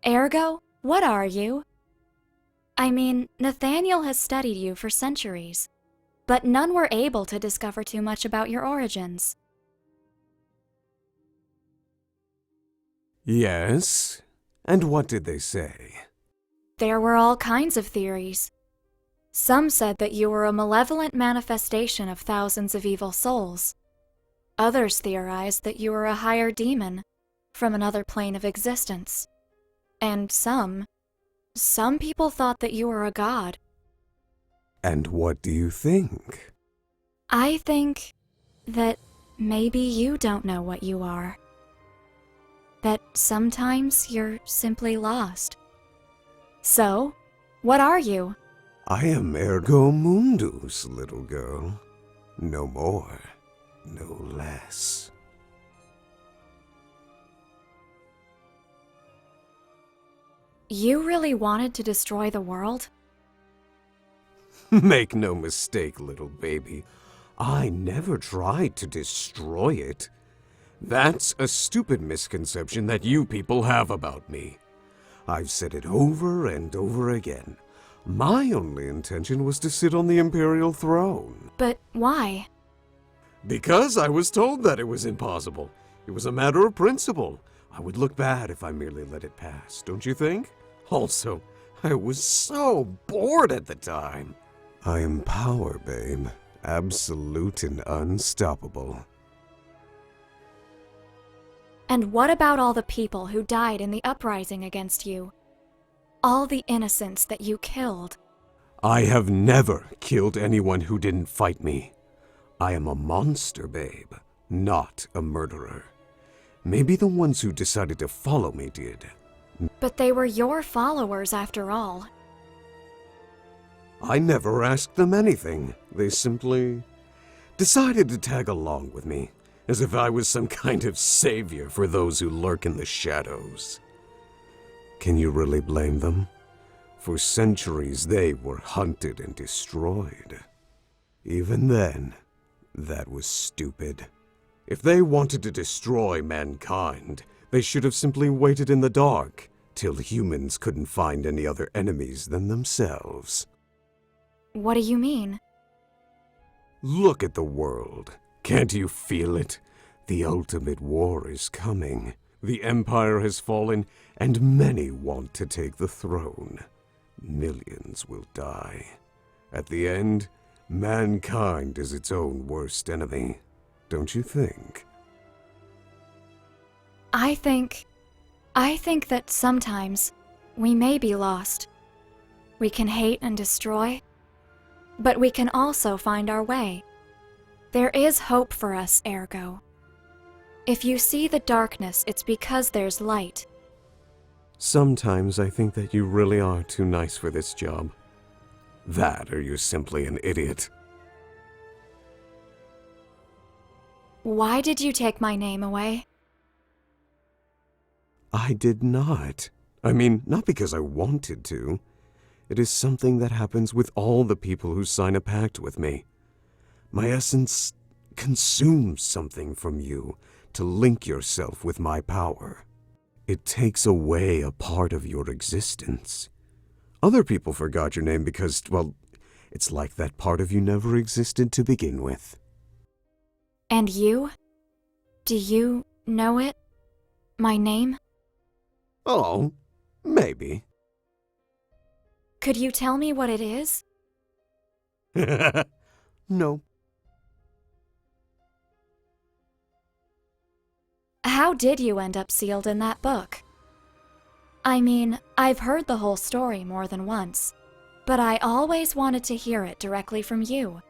Ergo, what are you? I mean, Nathaniel has studied you for centuries, but none were able to discover too much about your origins. Yes? And what did they say? There were all kinds of theories. Some said that you were a malevolent manifestation of thousands of evil souls. Others theorized that you were a higher demon from another plane of existence. And some people thought that you were a god. And what do you think? I think that maybe you don't know what you are. That sometimes you're simply lost. So, what are you? I am ergo mundus, little girl. No more, no less. You really wanted to destroy the world? Make no mistake, little baby. I never tried to destroy it. That's a stupid misconception that you people have about me. I've said it over and over again. My only intention was to sit on the imperial throne. But why? Because I was told that it was impossible. It was a matter of principle. I would look bad if I merely let it pass, don't you think? Also, I was so bored at the time. I am power, babe. Absolute and unstoppable. And what about all the people who died in the uprising against you? All the innocents that you killed? I have never killed anyone who didn't fight me. I am a monster, babe, not a murderer. Maybe the ones who decided to follow me did. But they were your followers after all. I never asked them anything. They simply decided to tag along with me, as if I was some kind of savior for those who lurk in the shadows. Can you really blame them? For centuries they were hunted and destroyed. Even then, that was stupid. If they wanted to destroy mankind, they should have simply waited in the dark till humans couldn't find any other enemies than themselves. What do you mean? Look at the world. Can't you feel it? The ultimate war is coming. The empire has fallen, and many want to take the throne. Millions will die. At the end, mankind is its own worst enemy. Don't you think? I think that sometimes we may be lost. We can hate and destroy, but we can also find our way. There is hope for us, ergo. If you see the darkness, it's because there's light. Sometimes I think that you really are too nice for this job. That or you're simply an idiot. Why did you take my name away? I did not. I mean, not because I wanted to. It is something that happens with all the people who sign a pact with me. My essence consumes something from you to link yourself with my power. It takes away a part of your existence. Other people forgot your name because, well, it's like that part of you never existed to begin with. And you? Do you know it? My name? Oh, maybe. Could you tell me what it is? No. How did you end up sealed in that book? I mean, I've heard the whole story more than once, but I always wanted to hear it directly from you.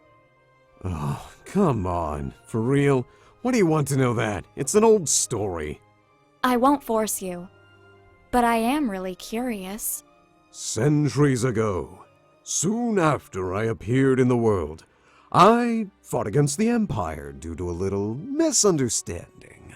Oh, come on. For real? What do you want to know that? It's an old story. I won't force you, but I am really curious. Centuries ago, soon after I appeared in the world, I fought against the Empire due to a little misunderstanding.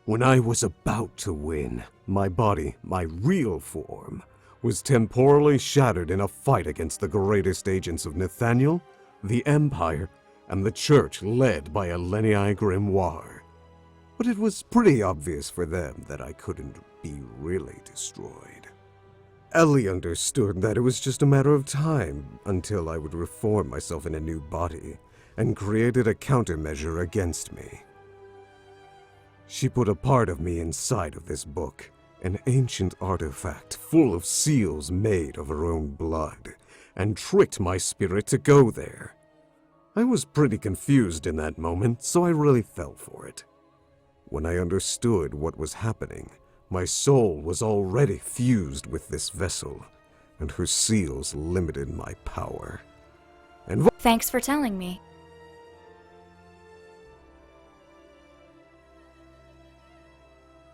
When I was about to win, my body, my real form, was temporally shattered in a fight against the greatest agents of Nathaniel, the Empire, and the Church led by a Lenii Grimoire. But it was pretty obvious for them that I couldn't be really destroyed. Ellie understood that it was just a matter of time until I would reform myself in a new body, and created a countermeasure against me. She put a part of me inside of this book, an ancient artifact full of seals made of her own blood, and tricked my spirit to go there. I was pretty confused in that moment, so I really fell for it. When I understood what was happening, my soul was already fused with this vessel, and her seals limited my power. And Thanks for telling me.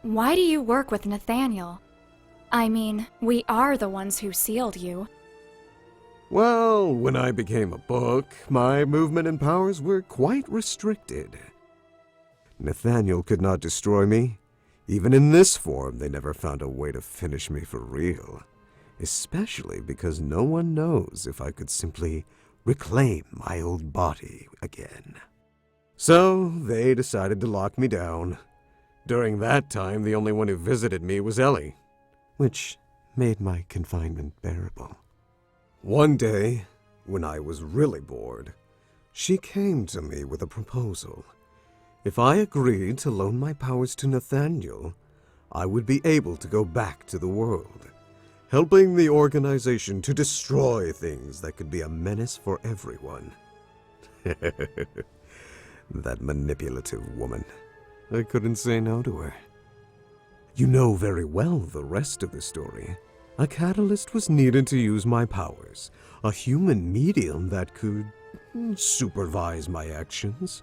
Why do you work with Nathaniel? I mean, we are the ones who sealed you. well, when I became a book, my movement and powers were quite restricted. Nathaniel could not destroy me. Even in this form, they never found a way to finish me for real. Especially because no one knows if I could simply reclaim my old body again. So, they decided to lock me down. During that time, the only one who visited me was Ellie, which made my confinement bearable. One day, when I was really bored, she came to me with a proposal. If I agreed to loan my powers to Nathaniel, I would be able to go back to the world, helping the organization to destroy things that could be a menace for everyone. That manipulative woman. I couldn't say no to her. You know very well the rest of the story. A catalyst was needed to use my powers, a human medium that could supervise my actions.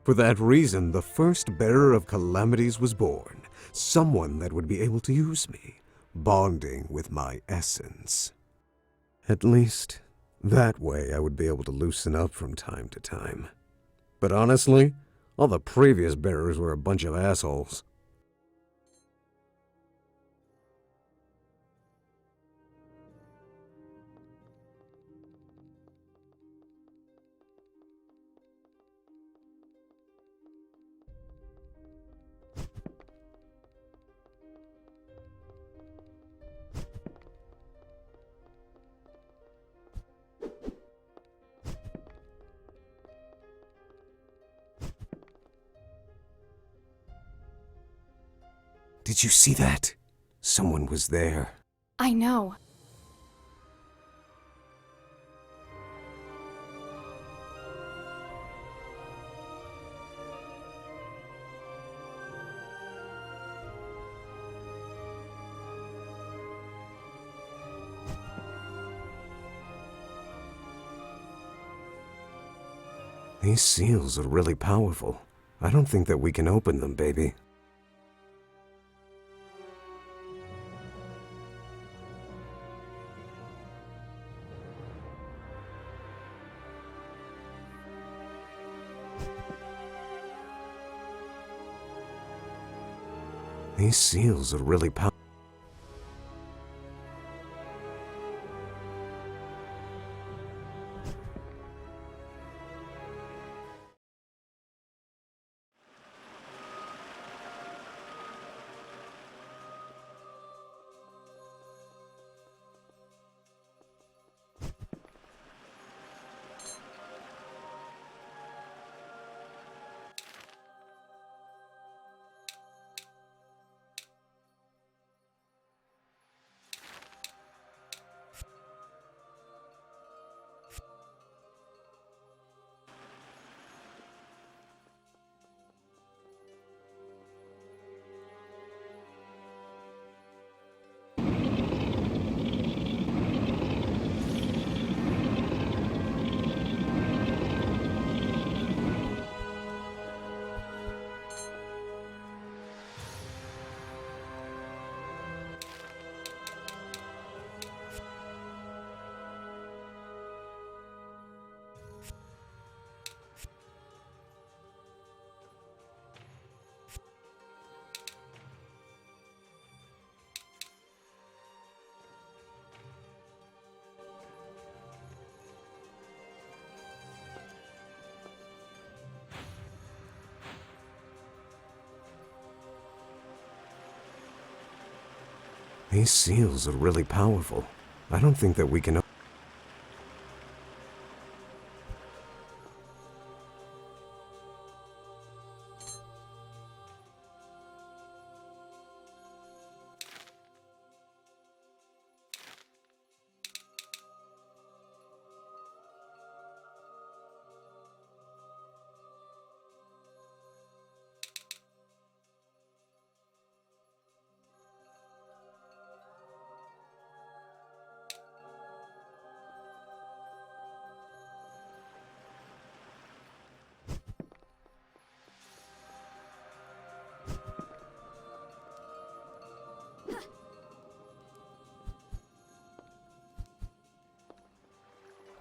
For that reason, the first bearer of calamities was born, someone that would be able to use me, bonding with my essence. At least, that way I would be able to loosen up from time to time. But honestly, all the previous bearers were a bunch of assholes. Did you see that? Someone was there. I know. These seals are really powerful. I don't think that we can open them, baby. These seals are really powerful. These seals are really powerful. I don't think that we can...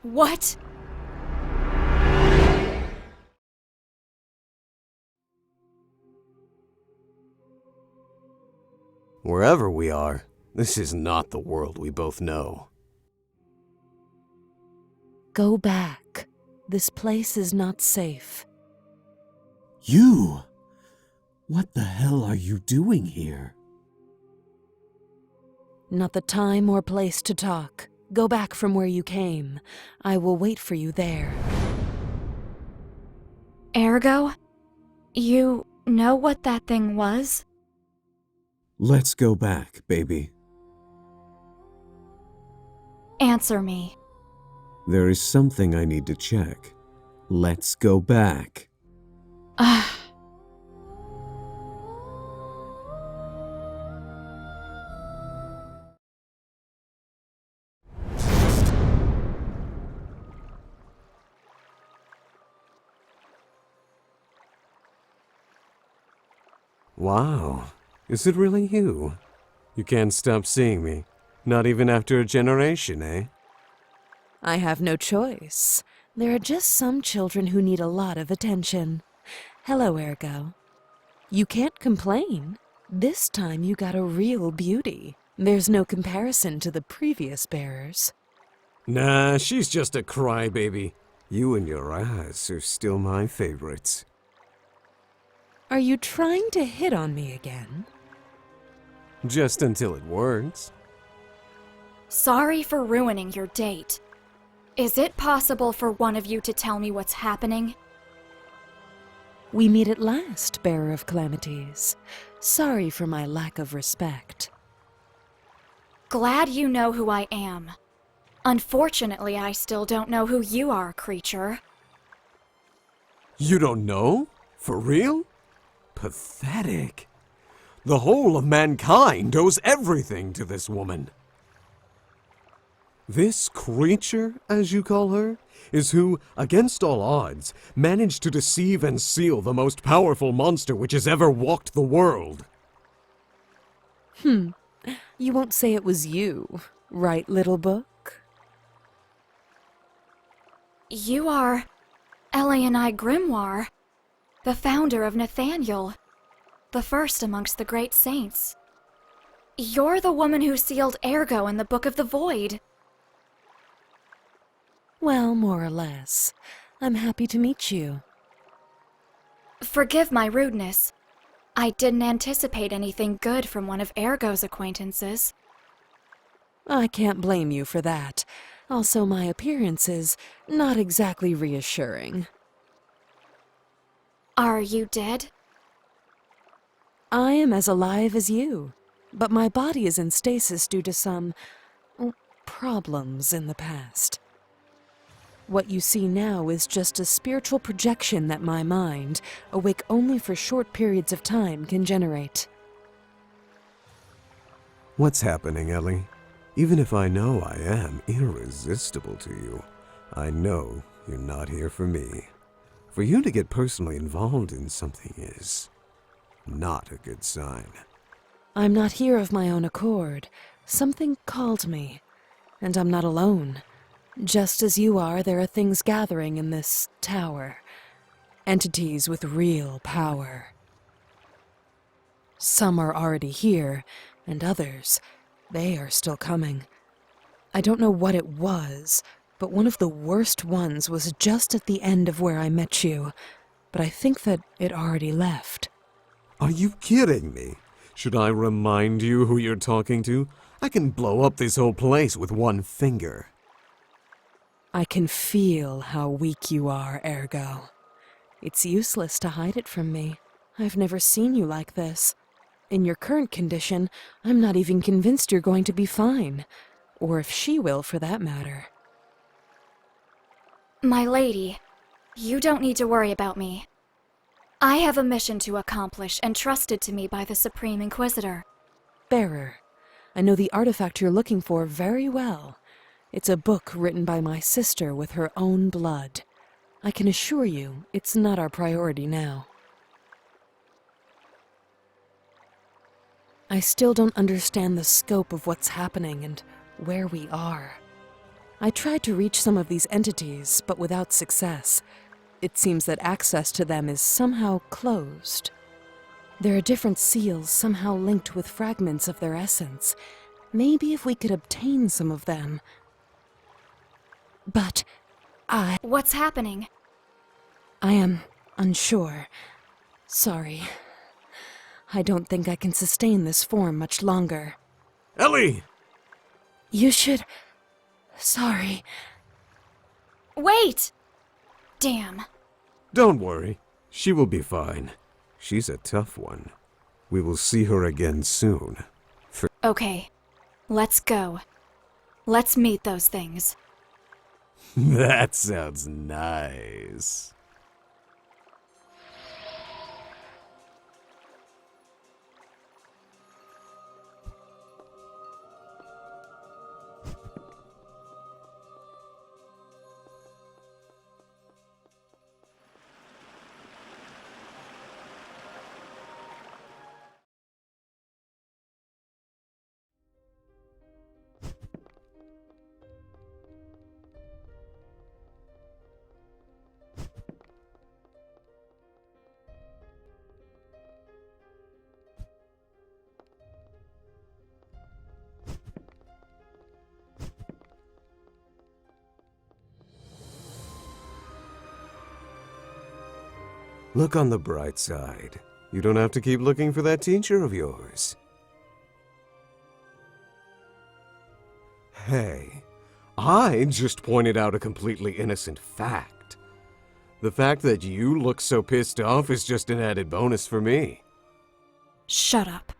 What? Wherever we are, this is not the world we both know. Go back. This place is not safe. You? What the hell are you doing here? Not the time or place to talk. Go back from where you came. I will wait for you there. Ergo? You know what that thing was? Let's go back, baby. Answer me. There is something I need to check. Let's go back. Ugh. Wow, is it really you? You can't stop seeing me, not even after a generation, eh? I have no choice. There are just some children who need a lot of attention. Hello, Ergo. You can't complain. This time you got a real beauty. There's no comparison to the previous bearers. Nah, she's just a crybaby. You and your eyes are still my favorites. Are you trying to hit on me again? Just until it works. Sorry for ruining your date. Is it possible for one of you to tell me what's happening? We meet at last, bearer of calamities. Sorry for my lack of respect. Glad you know who I am. Unfortunately, I still don't know who you are, creature. You don't know? For real? Pathetic. The whole of mankind owes everything to this woman. This creature, as you call her, is who, against all odds, managed to deceive and seal the most powerful monster which has ever walked the world. You won't say it was you, right, little book? You are Eliani Grimoire, the founder of Nathaniel, the first amongst the great saints. You're the woman who sealed Ergo in the Book of the Void. Well, more or less. I'm happy to meet you. Forgive my rudeness. I didn't anticipate anything good from one of Ergo's acquaintances. I can't blame you for that. Also, my appearance is not exactly reassuring. Are you dead? I am as alive as you, but my body is in stasis due to some problems in the past. What you see now is just a spiritual projection that my mind, awake only for short periods of time, can generate. What's happening, Ellie? Even if I know I am irresistible to you, I know you're not here for me. For you to get personally involved in something is not a good sign. I'm not here of my own accord. Something called me, and I'm not alone. Just as you are, there are things gathering in this tower. Entities with real power. Some are already here, and others, they are still coming. I don't know what it was, but one of the worst ones was just at the end of where I met you. But I think that it already left. Are you kidding me? Should I remind you who you're talking to? I can blow up this whole place with one finger. I can feel how weak you are, Ergo. It's useless to hide it from me. I've never seen you like this. In your current condition, I'm not even convinced you're going to be fine. Or if she will, for that matter. My lady, you don't need to worry about me. I have a mission to accomplish entrusted to me by the Supreme Inquisitor. Bearer, I know the artifact you're looking for very well. It's a book written by my sister with her own blood. I can assure you, it's not our priority now. I still don't understand the scope of what's happening and where we are. I tried to reach some of these entities, but without success. It seems that access to them is somehow closed. There are different seals somehow linked with fragments of their essence. Maybe if we could obtain some of them. But What's happening? I am unsure. Sorry. I don't think I can sustain this form much longer. Ellie! You should... Sorry. Wait! Damn. Don't worry. She will be fine. She's a tough one. We will see her again soon. Okay, let's go. Let's meet those things. That sounds nice. Look on the bright side. You don't have to keep looking for that teacher of yours. Hey, I just pointed out a completely innocent fact. The fact that you look so pissed off is just an added bonus for me. Shut up.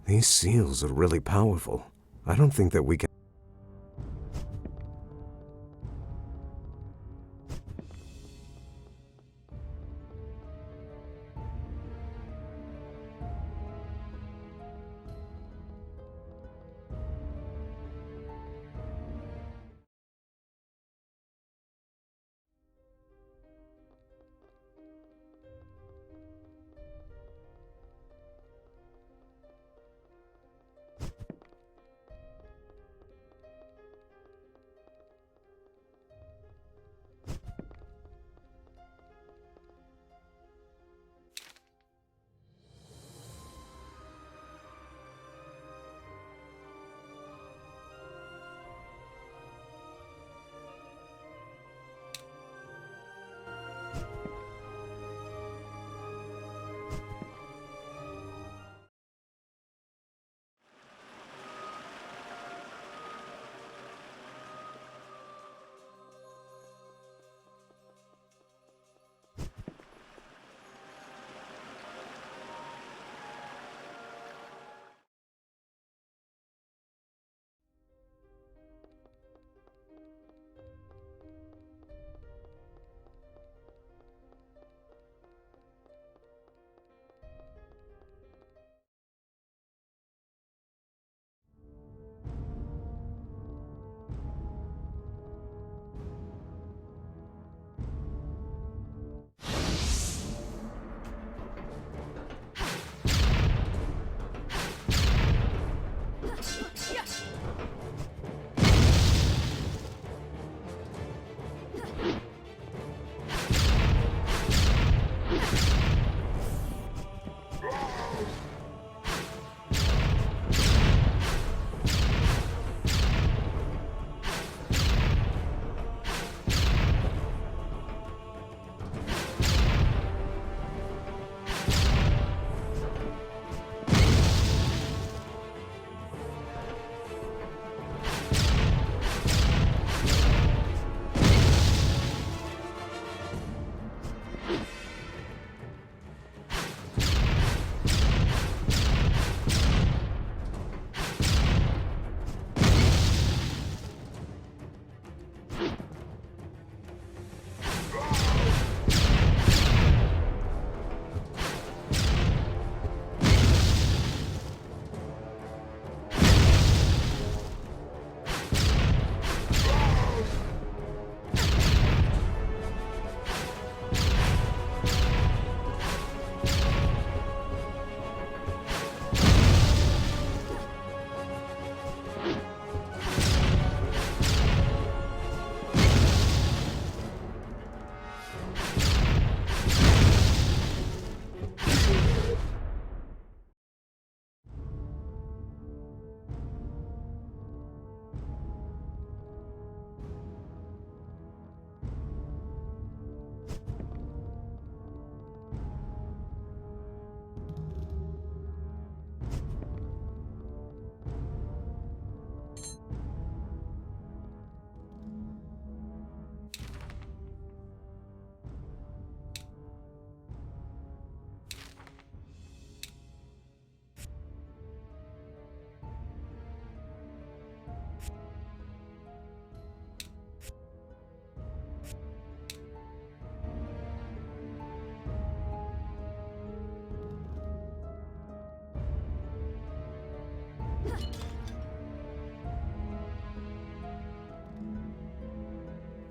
These seals are really powerful. I don't think that we can...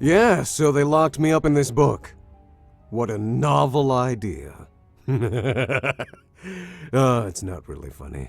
Yeah, so they locked me up in this book. What a novel idea. It's not really funny.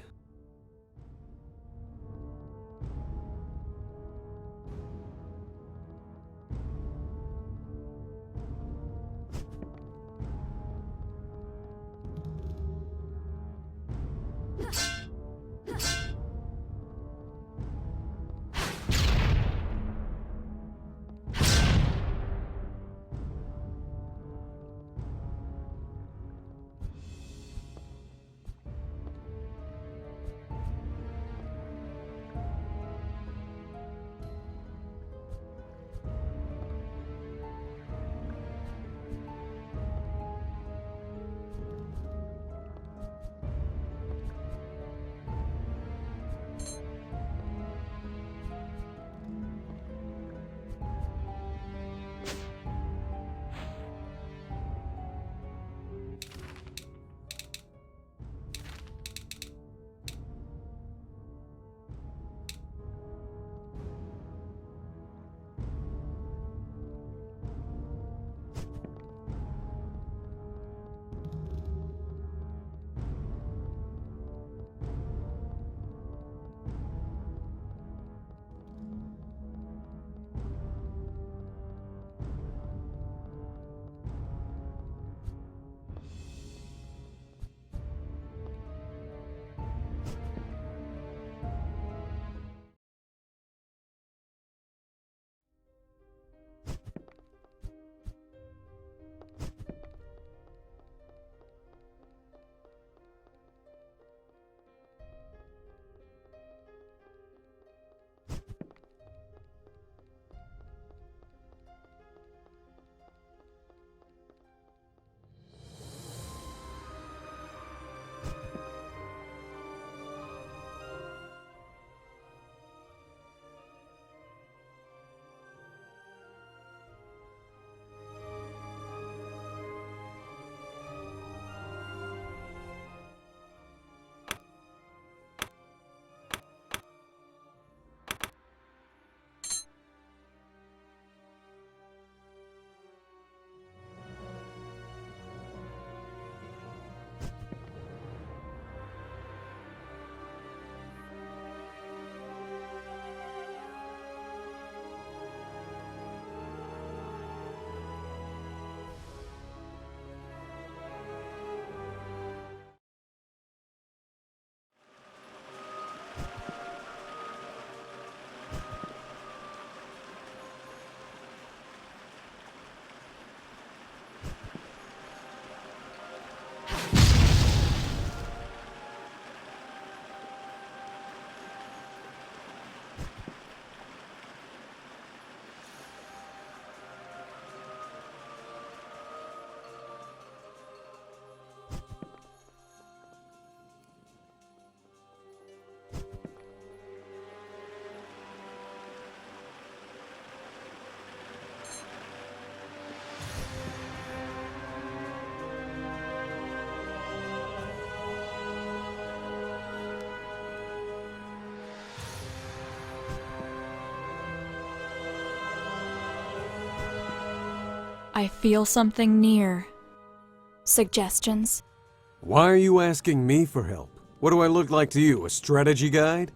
I feel something near. Suggestions? Why are you asking me for help? What do I look like to you, a strategy guide?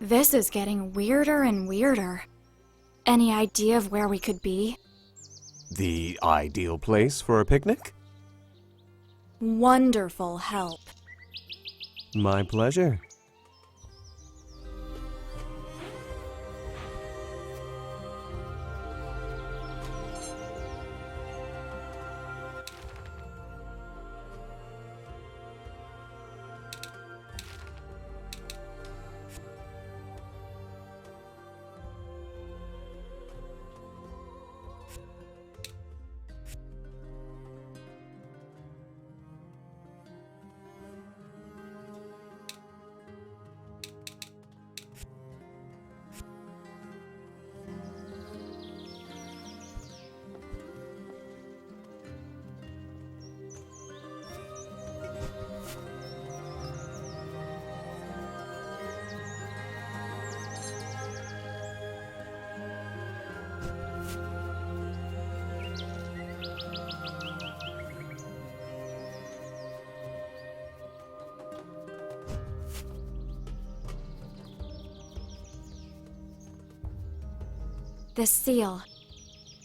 This is getting weirder and weirder. Any idea of where we could be? The ideal place for a picnic? Wonderful help. My pleasure. This seal.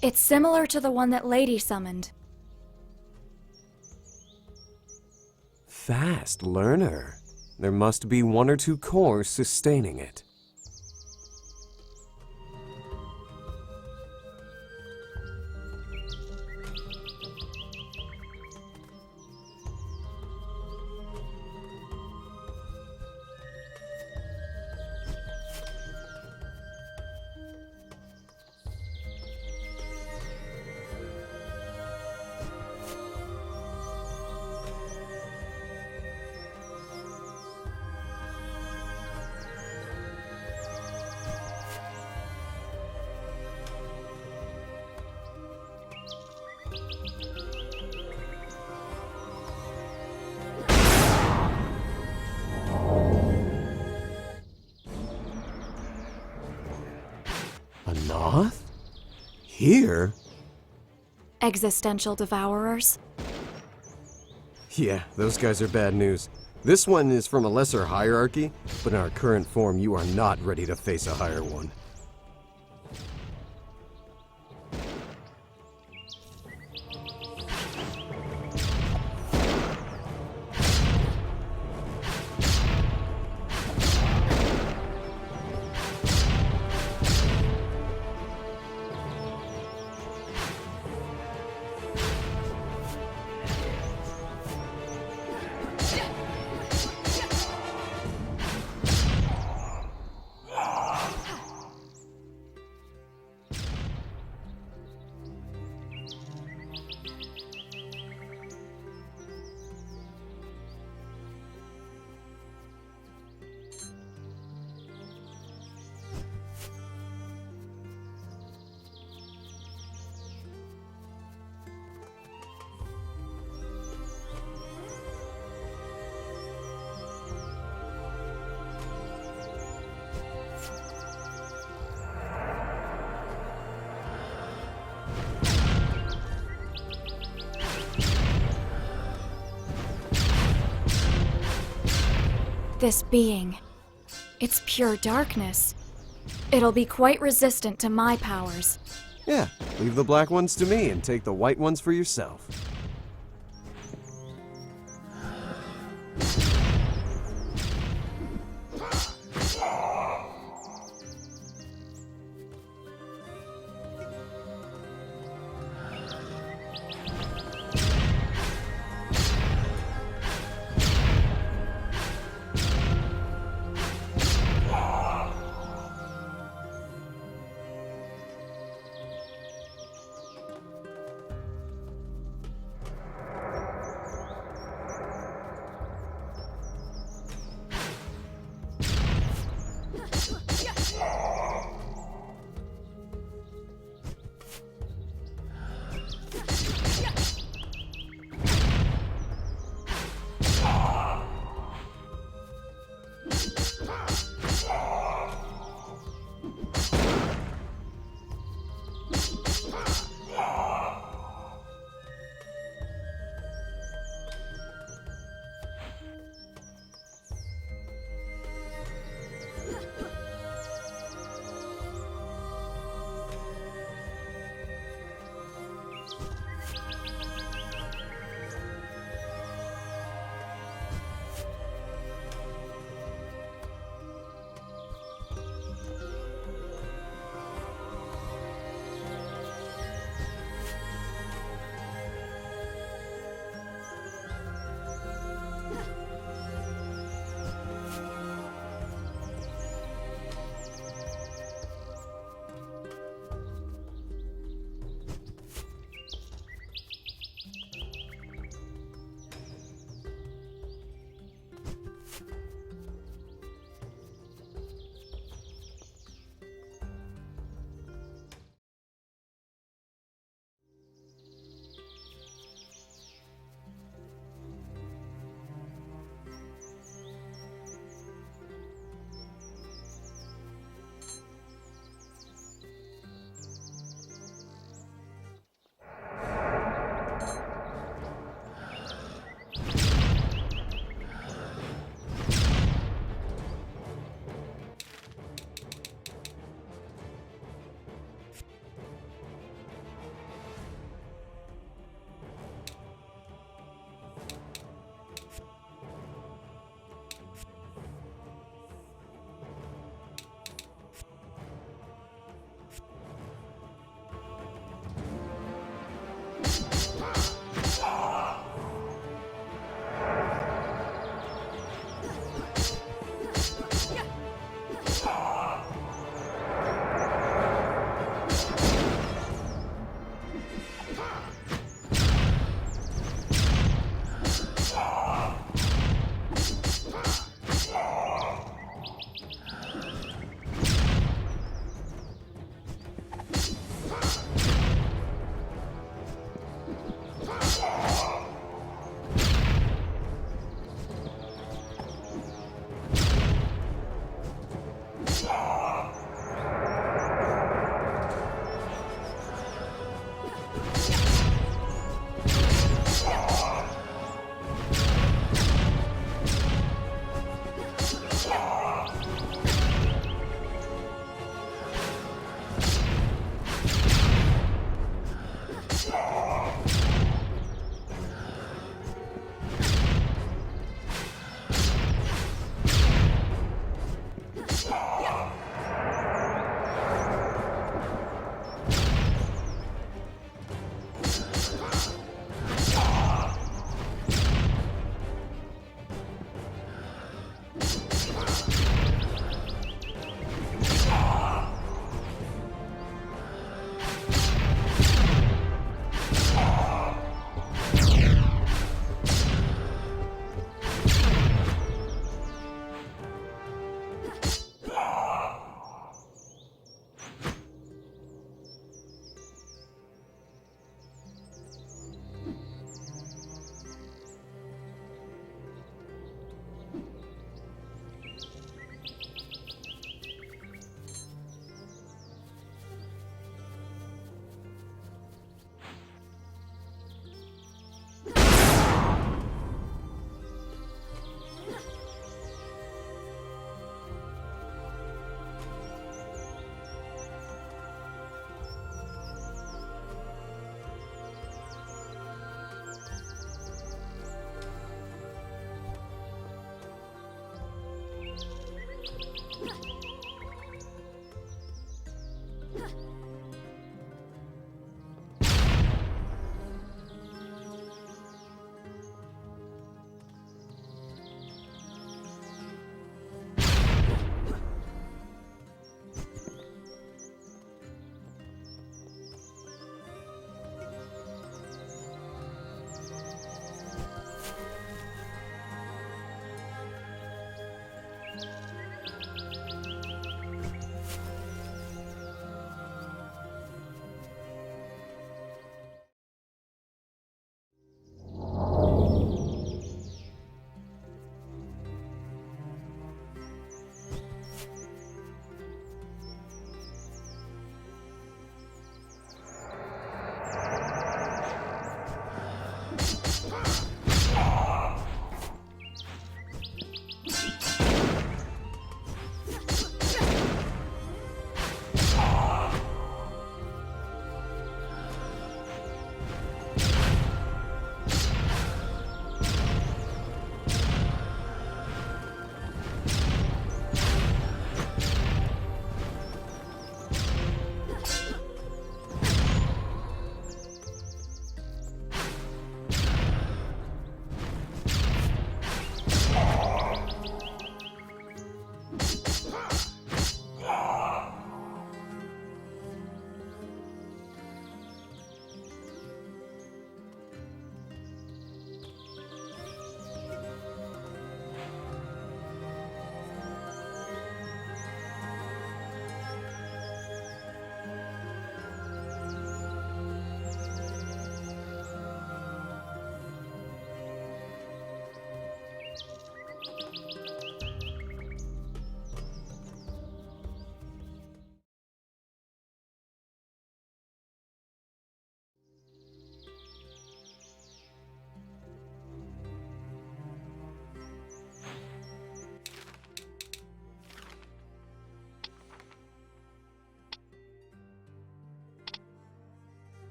It's similar to the one that Lady summoned. Fast learner. There must be one or two cores sustaining it. A Noth? Here? Existential devourers. Yeah, those guys are bad news. This one is from a lesser hierarchy, but in our current form, you are not ready to face a higher one. This being. It's pure darkness. It'll be quite resistant to my powers. Yeah, leave the black ones to me and take the white ones for yourself.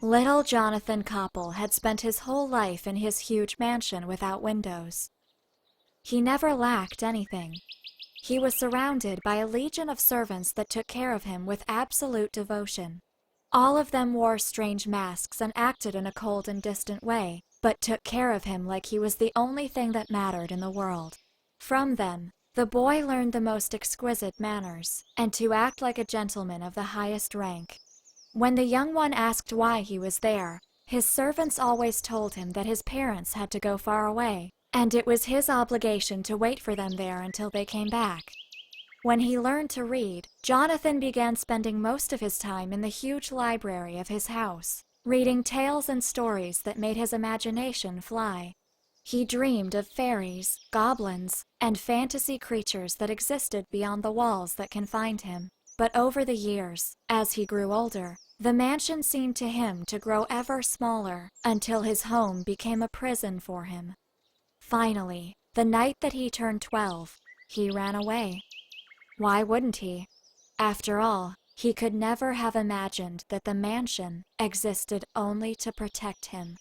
Little Jonathan Koppel had spent his whole life in his huge mansion without windows. He never lacked anything. He was surrounded by a legion of servants that took care of him with absolute devotion. All of them wore strange masks and acted in a cold and distant way, but took care of him like he was the only thing that mattered in the world. From them, the boy learned the most exquisite manners, and to act like a gentleman of the highest rank. When the young one asked why he was there, his servants always told him that his parents had to go far away, and it was his obligation to wait for them there until they came back. When he learned to read, Jonathan began spending most of his time in the huge library of his house, reading tales and stories that made his imagination fly. He dreamed of fairies, goblins, and fantasy creatures that existed beyond the walls that confined him. But over the years, as he grew older, the mansion seemed to him to grow ever smaller until his home became a prison for him. Finally, the night that he turned 12, he ran away. Why wouldn't he? After all, he could never have imagined that the mansion existed only to protect him.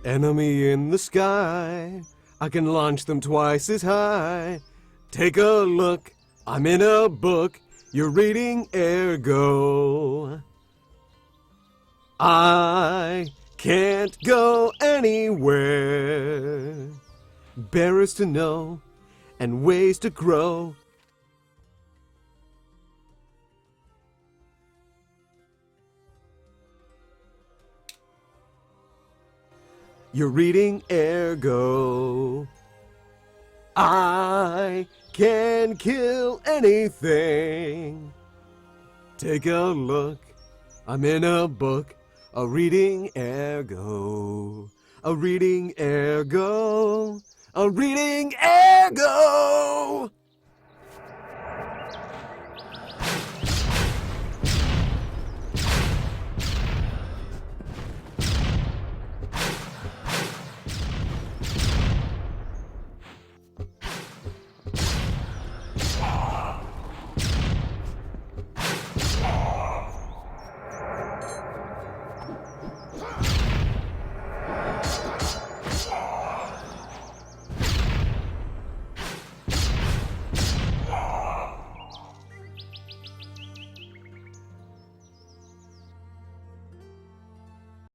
Enemy in the sky, I can launch them twice as high. Take a look, I'm in a book, you're reading ergo. I can't go anywhere. Bearers to know, and ways to grow. You're reading ergo. I can kill anything. Take a look, I'm in a book, a reading ergo. A reading ergo. A reading ergo!